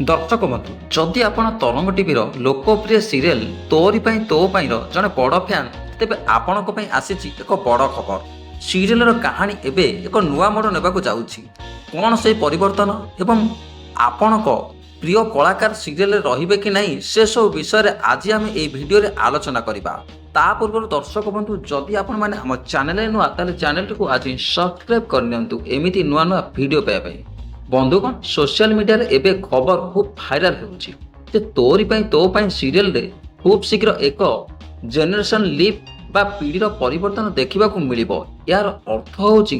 दर्शक बंधु जदि आपण तरंग टीवी लोकप्रिय सीरियल तोरी पाई तो पाई जड़े बड़ फैन तेबे आपण आसी एक बड़ खबर। सीरियल कहानी एबे एक नुआ मोड़ नेबाकू जाउछि। कौन से परिवर्तन एवं आपण प्रिय कलाकार सीरियल रहिबे कि नहीं से सब विषय आज आम ये भिडियो रे आलोचना करबा। ता पूर्व दर्शक बंधु जदि आपण माने हम चैनल नुआ ताले चैनल को आज सब्सक्राइब करनियंतु एमिति नुआ नुआ भिडियो पाइबा। बंधुगण सोशल मीडिया रे एबे खबर खूब भाइराल होउछि जे तोरी पाई तो पाई सीरियल रे खूब शीघ्र एक जेनेरेशन लीप बा पीढ़ीर परिवर्तन देखा मिलिबो। यार अर्थ होउछि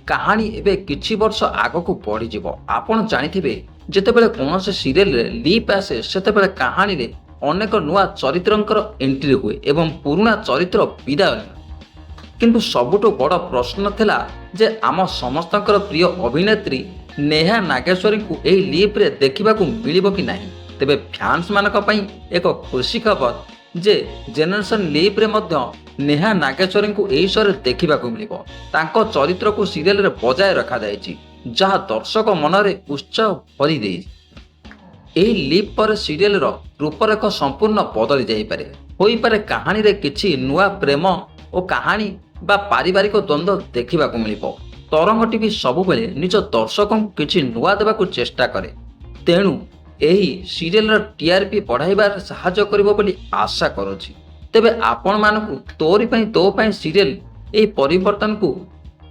कहानी एबे किछि वर्ष आगकू बढ़ी जिवो। आपण जानिथिबे जेतेबेले कोनोसे सीरियल रे लीप आसे सेतेबेले कहानी रे अनेक नुआ चरित्रंकर एंट्री हुए एवं पुराना चरित्र विदाय। किंतु सबुठु बड़ प्रश्न थिला जे आम समस्तंकर प्रिय अभिनेत्री नेहा नागेश्वरी को एही लीप रे देखा मिलिबो कि नहीं। तेबे फैंस मानक पई एक खुशी खबर जे जेनेरेशन लीप रे मध्य नेहा नागेश्वरी को एही शो रे देखा मिलिबो। तांको चरित्र को सीरियल रे बजाय रखा जायछि जहा दर्शक मनरे उत्साह भरी देछि। एही लीप पर सीरियल रो रूपरेख संपूर्ण बदली जाई पारे। होई पारे कहानी रे किछि नुआ प्रेम और कहानी बा पारिवारिक द्वंद्व देखा मिलिबो। तरंग टीवी सबुबेले निज दर्शकों किछि नुआ देबाकू चेष्टा करे, तेणु एही सीरियल टीआरपी बढ़ाइबार सहायता करिबो बोली आशा करूछि। तेबे आपण मानकू तोरी पई तो पई सीरियल एही परिवर्तन को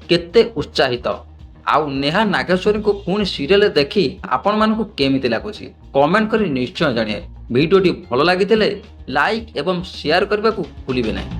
केते उत्साहित आउ नेहा नागेश्वरी को पुणी सीरियल देखि आपण मानकू केमिति लागुछि कमेंट करी निश्चय जानिए। वीडियोटी भल लागिथिले लाइक एवं शेयर करबाकू भूलिबे नहीं।